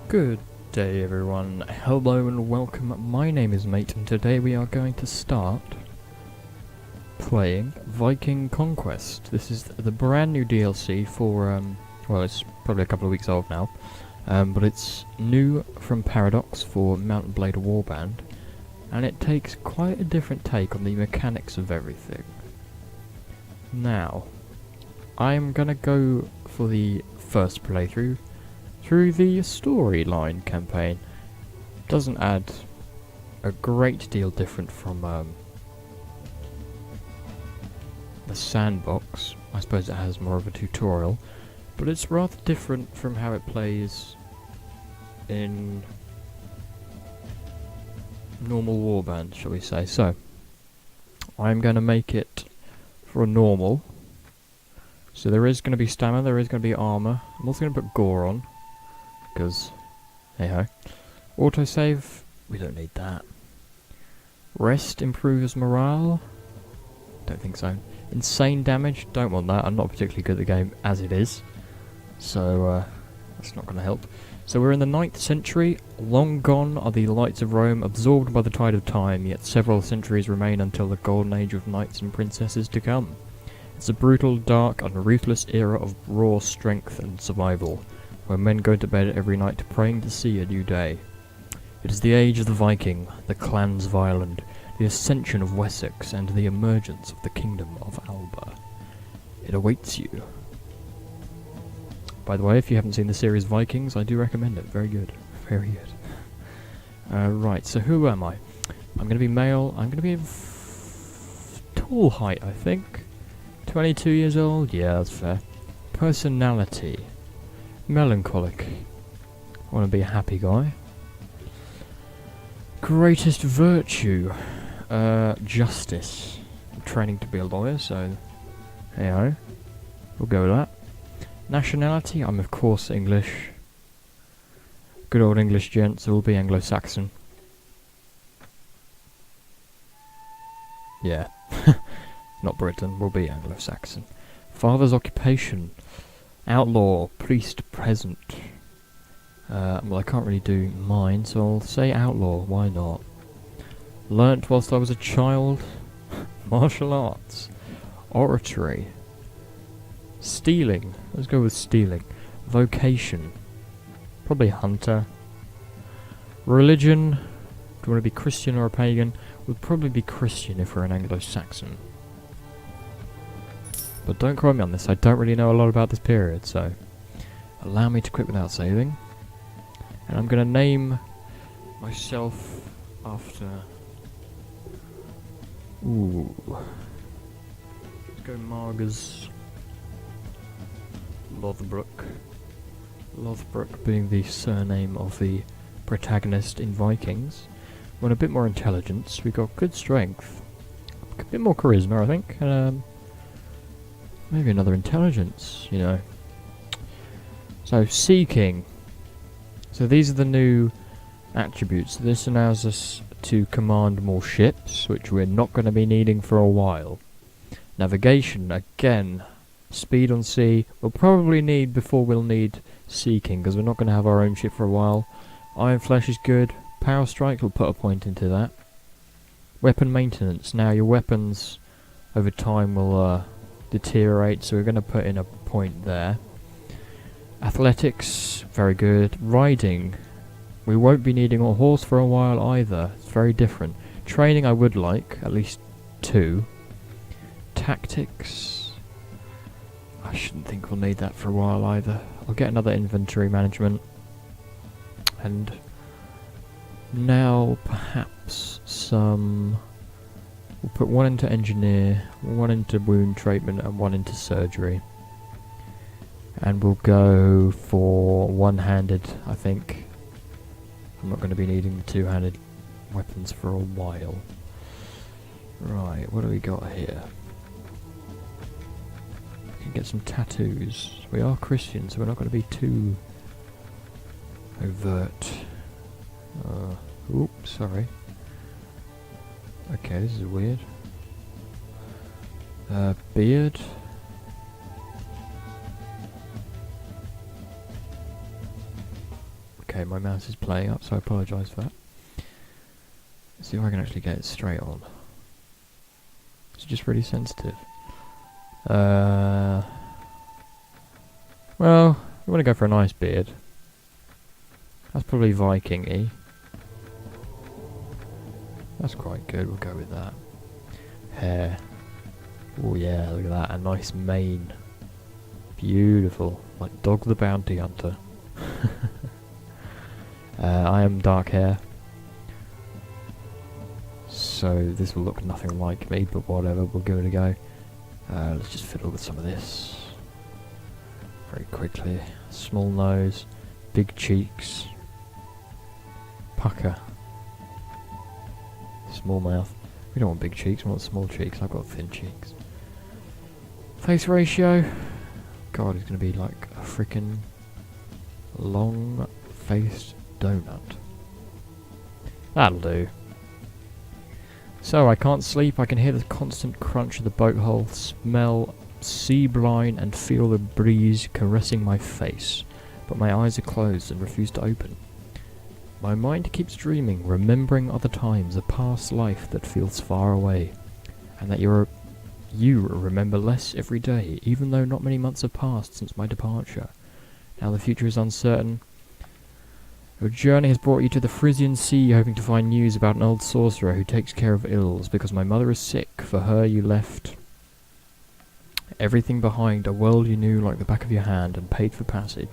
Good day everyone, hello and welcome. My name is M.A.T.E and today we are going to start playing Viking Conquest. This is the brand new DLC for, well, it's probably a couple of weeks old now, but it's new from Paradox for Mount and Blade Warband, and it takes quite a different take on the mechanics of everything. Now, I'm gonna go for the first playthrough through the storyline campaign. Doesn't add a great deal different from the sandbox. I suppose it has more of a tutorial, but it's rather different from how it plays in normal Warband, shall we say. So, I'm going to make it for a normal. So there is going to be stamina, there is going to be armor. I'm also going to put gore on, because, hey ho. Autosave, we don't need that. Rest improves morale, don't think so. Insane damage, don't want that. I'm not particularly good at the game as it is, so that's not going to help. So we're in the 9th century. Long gone are the lights of Rome, absorbed by the tide of time, yet several centuries remain until the golden age of knights and princesses to come. It's a brutal, dark and ruthless era of raw strength and survival, where men go to bed every night praying to see a new day. It is the age of the Viking, the clans of Ireland, the ascension of Wessex, and the emergence of the kingdom of Alba. It awaits you. By the way, if you haven't seen the series Vikings, I do recommend it. Very good. Very good. Right, so who am I? I'm going to be male. I'm going to be tall height, I think. 22 years old? Yeah, that's fair. Personality. Melancholic. I want to be a happy guy. Greatest virtue. Justice. I'm training to be a lawyer, so hey ho. We'll go with that. Nationality, I'm of course English. Good old English gents, so we'll be Anglo-Saxon. Yeah. Not Britain, we'll be Anglo-Saxon. Father's occupation. Outlaw, priest, peasant. Well, I can't really do mine, so I'll say outlaw, why not? Learnt whilst I was a child. Martial arts. Oratory. Stealing, let's go with stealing. Vocation. Probably hunter. Religion, do you want to be Christian or a pagan? Would probably be Christian if we're an Anglo-Saxon. But don't quote me on this, I don't really know a lot about this period, so allow me to quit without saving. And I'm going to name myself after... Ooh. Let's go Margus Lothbrok. Lothbrok being the surname of the protagonist in Vikings. We want a bit more intelligence, we got good strength. A bit more charisma, I think, and maybe another intelligence, you know. So, seeking. So these are the new attributes. This allows us to command more ships, which we're not going to be needing for a while. Navigation, again. Speed on sea, we'll probably need before we'll need seeking, because we're not going to have our own ship for a while. Iron Flesh is good. Power Strike, we'll put a point into that. Weapon maintenance. Now your weapons over time will deteriorate, so we're going to put in a point there. Athletics, very good. Riding, we won't be needing a horse for a while either. It's very different. Training I would like, at least 2. Tactics, I shouldn't think we'll need that for a while either. I'll get another inventory management. And now perhaps some... We'll put 1 into engineer, 1 into wound treatment and 1 into surgery. And we'll go for one-handed, I think. I'm not going to be needing the two-handed weapons for a while. Right, what do we got here? We can get some tattoos. We are Christians, so we're not going to be too overt. Oops, sorry. Okay, this is weird. Beard. Okay, my mouse is playing up, so I apologise for that. Let's see if I can actually get it straight on. It's just really sensitive. Well, we want to go for a nice beard. That's probably Viking-y. That's quite good, we'll go with that. Hair. Oh yeah, look at that, a nice mane. Beautiful, like Dog the Bounty Hunter. I am dark hair. So this will look nothing like me, but whatever, we'll give it a go. Let's just fiddle with some of this. Very quickly. Small nose, big cheeks. Pucker. Small mouth. We don't want big cheeks, we want small cheeks. I've got thin cheeks. Face ratio. God, he's going to be like a freaking long-faced donut. That'll do. So, I can't sleep. I can hear the constant crunch of the boat hull, smell sea brine, and feel the breeze caressing my face. But my eyes are closed and refuse to open. My mind keeps dreaming, remembering other times, a past life that feels far away, and that you remember less every day, even though not many months have passed since my departure. Now the future is uncertain. Your journey has brought you to the Frisian Sea, hoping to find news about an old sorcerer who takes care of ills, because my mother is sick. For her you left everything behind, a world you knew like the back of your hand, and paid for passage.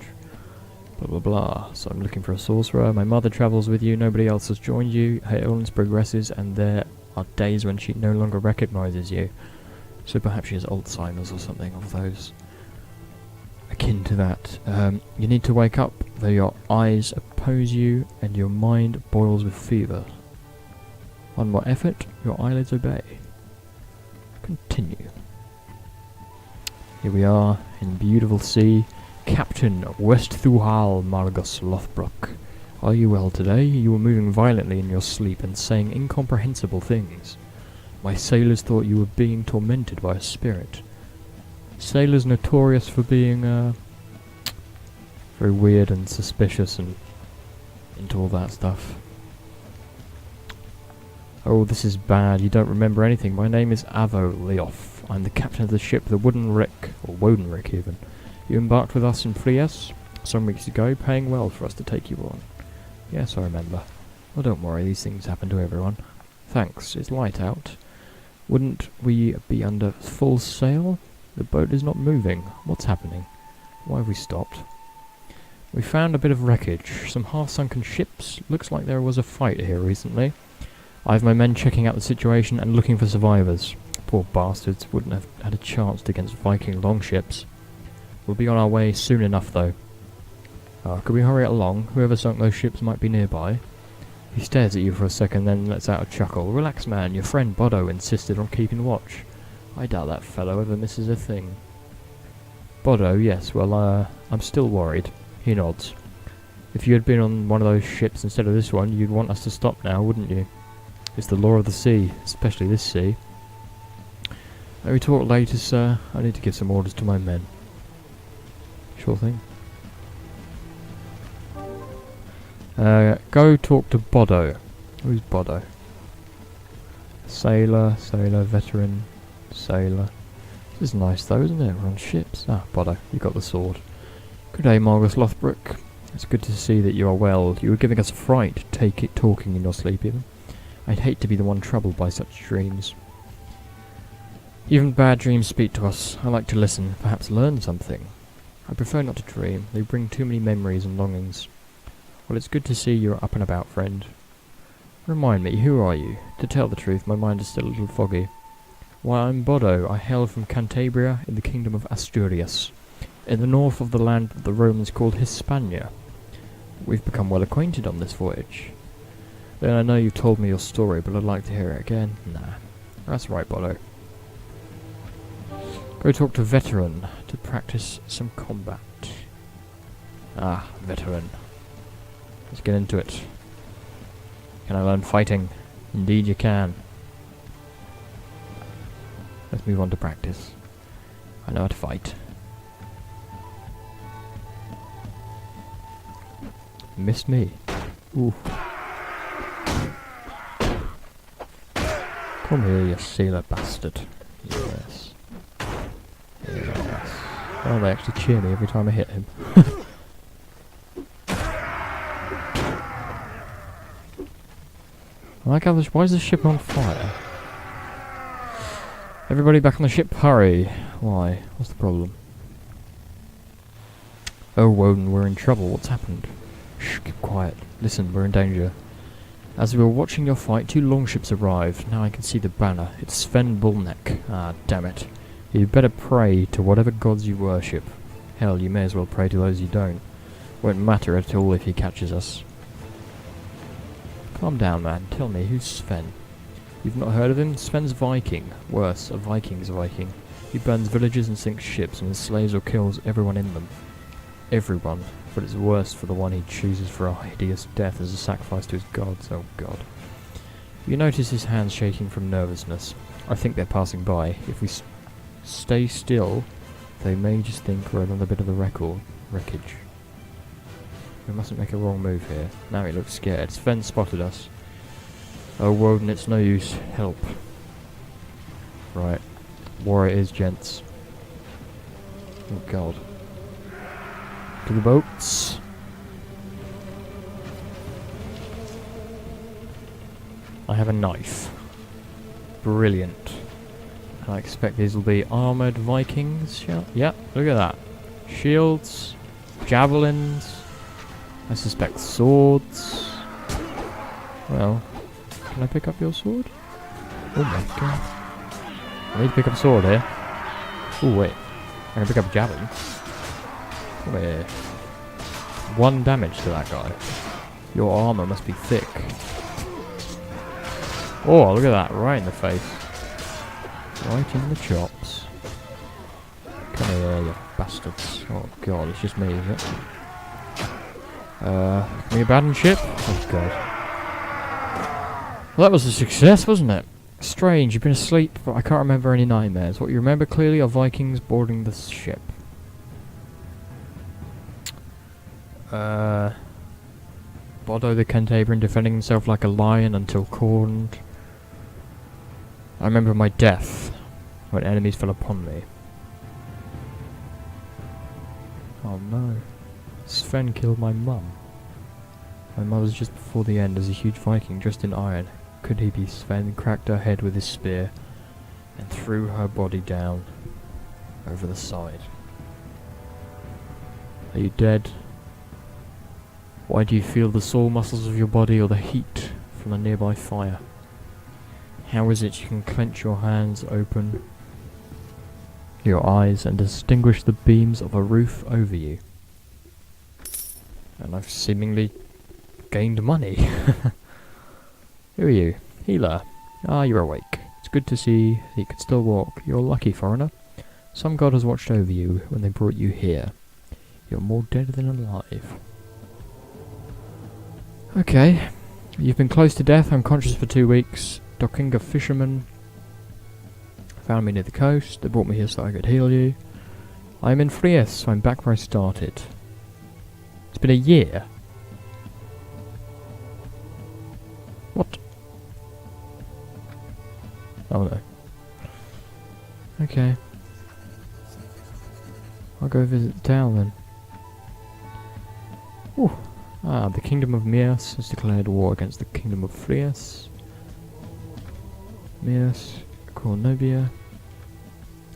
Blah blah blah. So I'm looking for a sorcerer. My mother travels with you, nobody else has joined you. Her illness progresses, and there are days when she no longer recognises you. So perhaps she has Alzheimer's or something of those akin to that. You need to wake up, though your eyes oppose you and your mind boils with fever. One more effort, your eyelids obey. Continue. Here we are in beautiful sea. Captain Westhuhal Margus Lothbrok. Are you well today? You were moving violently in your sleep and saying incomprehensible things. My sailors thought you were being tormented by a spirit. Sailors notorious for being very weird and suspicious and into all that stuff. Oh, this is bad. You don't remember anything. My name is Avo Leof. I'm the captain of the ship, the Wooden Rick, or Woden Rick even. You embarked with us in Frias some weeks ago, paying well for us to take you on. Yes, I remember. Well, don't worry, these things happen to everyone. Thanks, it's light out. Wouldn't we be under full sail? The boat is not moving. What's happening? Why have we stopped? We found a bit of wreckage, some half-sunken ships. Looks like there was a fight here recently. I have my men checking out the situation and looking for survivors. Poor bastards wouldn't have had a chance against Viking longships. We'll be on our way soon enough, though. Could we hurry it along? Whoever sunk those ships might be nearby. He stares at you for a second, then lets out a chuckle. Relax, man. Your friend Bodo insisted on keeping watch. I doubt that fellow ever misses a thing. Bodo, yes. Well, I'm still worried. He nods. If you had been on one of those ships instead of this one, you'd want us to stop now, wouldn't you? It's the law of the sea, especially this sea. Let me talk later, sir. I need to give some orders to my men. Sure thing. Go talk to Bodo. Who's Bodo? Sailor, veteran, sailor. This is nice though, isn't it? We're on ships. Ah, Bodo, you got the sword. Good day, Margus Lothbrok. It's good to see that you are well. You were giving us a fright, take it talking in your sleep even. I'd hate to be the one troubled by such dreams. Even bad dreams speak to us. I like to listen, perhaps learn something. I prefer not to dream. They bring too many memories and longings. Well, it's good to see you're up and about, friend. Remind me, who are you? To tell the truth, my mind is still a little foggy. Why, I'm Bodo. I hail from Cantabria in the kingdom of Asturias, in the north of the land that the Romans called Hispania. We've become well acquainted on this voyage. Then I know you've told me your story, but I'd like to hear it again. Nah. That's right, Bodo. Go talk to Veteran to practice some combat. Ah, Veteran. Let's get into it. Can I learn fighting? Indeed you can. Let's move on to practice. I know how to fight. Missed me. Ooh. Come here, you sailor bastard. Yes. Yes. Oh, they actually cheer me every time I hit him. I like how this. Why is the ship on fire? Everybody back on the ship, hurry. Why? What's the problem? Oh, Woden, we're in trouble. What's happened? Shh, keep quiet. Listen, we're in danger. As we were watching your fight, 2 longships arrived. Now I can see the banner. It's Sven Bullneck. Ah, damn it. You'd better pray to whatever gods you worship. Hell, you may as well pray to those you don't. Won't matter at all if he catches us. Calm down, man. Tell me, who's Sven? You've not heard of him? Sven's Viking. Worse, a Viking's Viking. He burns villages and sinks ships and enslaves or kills everyone in them. Everyone. But it's worse for the one he chooses for a hideous death as a sacrifice to his gods. Oh god. You notice his hands shaking from nervousness. I think they're passing by. If we stay still, they may just think we're another bit of the wreckage. We mustn't make a wrong move here. Now he looks scared. Sven spotted us. Oh Woden, it's no use. Help. Right. War it is, gents. Oh god. To the boats. I have a knife. Brilliant. And I expect these will be armoured Vikings. Yeah, look at that. Shields, javelins, I suspect swords. Well, can I pick up your sword? Oh my god. I need to pick up a sword here. Oh wait, I can pick up a javelin. Come here. 1 damage to that guy. Your armour must be thick. Oh, look at that, right in the face. Right in the chops. Come here, you bastards. Oh god, it's just me, is it? Can we abandon ship? Oh god. Well, that was a success, wasn't it? Strange, you've been asleep, but I can't remember any nightmares. What you remember clearly are Vikings boarding the ship. Bodo the Cantabrian defending himself like a lion until cornered. I remember my death when enemies fell upon me. Oh no. Sven killed my mum. My mother's just before the end as a huge Viking dressed in iron. Could he be Sven? Cracked her head with his spear and threw her body down over the side. Are you dead? Why do you feel the sore muscles of your body or the heat from a nearby fire? How is it you can clench your hands, open your eyes and distinguish the beams of a roof over you? And I've seemingly gained money. Who are you? Healer. Ah, you're awake. It's good to see that you can still walk. You're lucky, foreigner. Some god has watched over you when they brought you here. You're more dead than alive. Okay. You've been close to death, unconscious for 2 weeks. Dockinga fishermen found me near the coast. They brought me here so I could heal you. I'm in Frias, so I'm back where I started. It's been a year. What? Oh no. Okay. I'll go visit the town then. Ooh. Ah, the Kingdom of M.A.T.E has declared war against the Kingdom of Frias. M.A.T.E, Cornubia.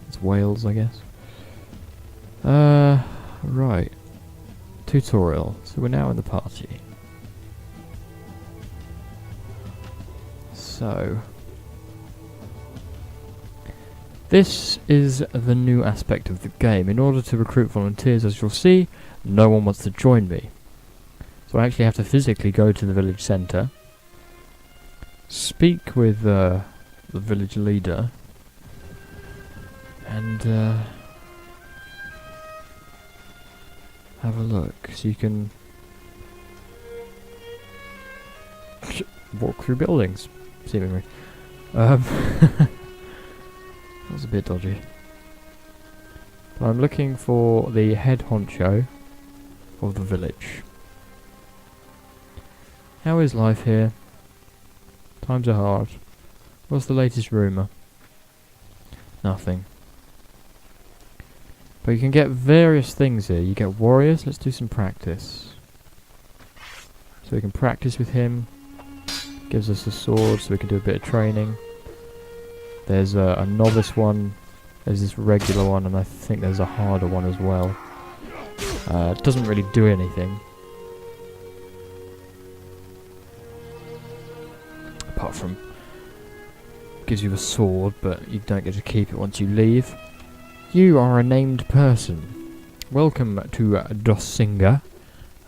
It's Wales, I guess. Right. Tutorial. So we're now in the party. So this is the new aspect of the game. In order to recruit volunteers, as you'll see, no one wants to join me. So I actually have to physically go to the village centre, speak with the village leader, and have a look. So you can walk through buildings, seemingly. That was a bit dodgy. But I'm looking for the head honcho of the village. How is life here? Times are hard. What's the latest rumour? Nothing. But you can get various things here. You get warriors. Let's do some practice. So we can practice with him. Gives us a sword so we can do a bit of training. There's a novice one. There's this regular one, and I think there's a harder one as well. It doesn't really do anything. Apart from gives you a sword, but you don't get to keep it once you leave. You are a named person. Welcome to Dosinga.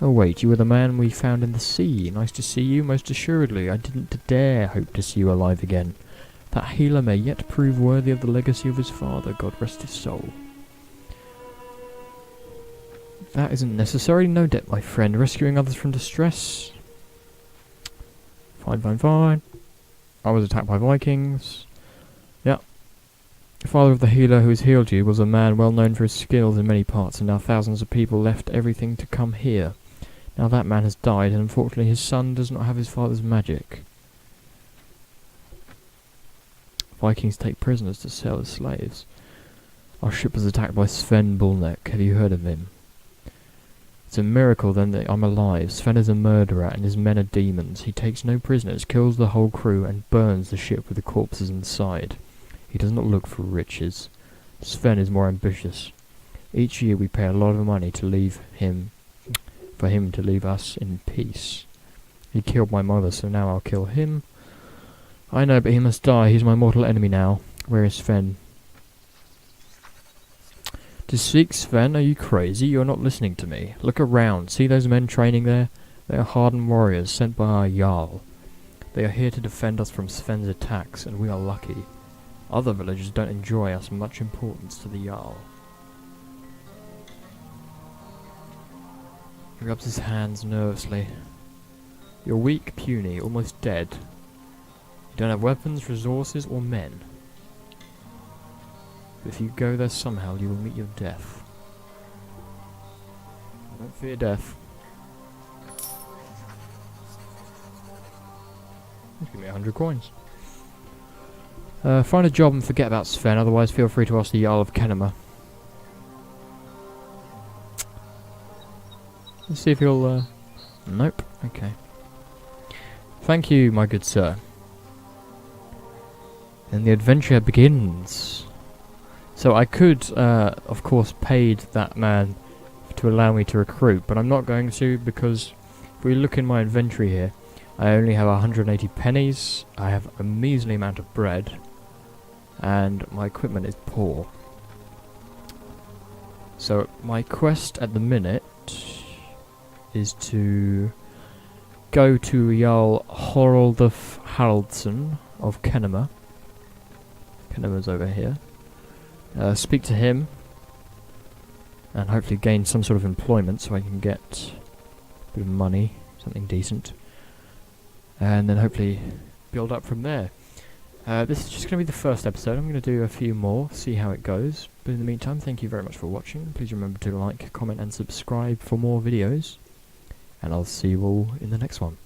Oh wait, you were the man we found in the sea. Nice to see you, most assuredly. I didn't dare hope to see you alive again. That healer may yet prove worthy of the legacy of his father, God rest his soul. That isn't necessary, no debt, my friend. Rescuing others from distress. Fine. I was attacked by Vikings. Yeah. The father of the healer who has healed you was a man well known for his skills in many parts, and now thousands of people left everything to come here. Now that man has died, and unfortunately his son does not have his father's magic. Vikings take prisoners to sell as slaves. Our ship was attacked by Sven Bullneck. Have you heard of him? It's a miracle then that I'm alive. Sven is a murderer and his men are demons. He takes no prisoners, kills the whole crew and burns the ship with the corpses inside. He does not look for riches. Sven is more ambitious. Each year we pay a lot of money to leave him, for him to leave us in peace. He killed my mother, so now I'll kill him. I know, but he must die. He's my mortal enemy now. Where is Sven? To seek Sven? Are you crazy? You're not listening to me. Look around. See those men training there? They are hardened warriors sent by our Jarl. They are here to defend us from Sven's attacks, and we are lucky. Other villagers don't enjoy us much importance to the Jarl. He rubs his hands nervously. You're weak, puny, almost dead. You don't have weapons, resources, or men. But if you go there somehow, you will meet your death. I don't fear death. Give me 100 coins. Find a job and forget about Sven, otherwise feel free to ask the Jarl of Kenema. Let's see if he'll, nope, okay. Thank you, my good sir. And the adventure begins. So I could, of course, paid that man to allow me to recruit, but I'm not going to, because if we look in my inventory here, I only have 180 pennies, I have a measly amount of bread, and my equipment is poor. So my quest at the minute is to go to Jarl Horaldulf Haraldsson of Kenema. Kenema's over here. Speak to him and hopefully gain some sort of employment so I can get a bit of money, something decent, and then hopefully build up from there. This is just going to be the first episode. I'm going to do a few more, see how it goes, but in the meantime, thank you very much for watching. Please remember to like, comment and subscribe for more videos, and I'll see you all in the next one.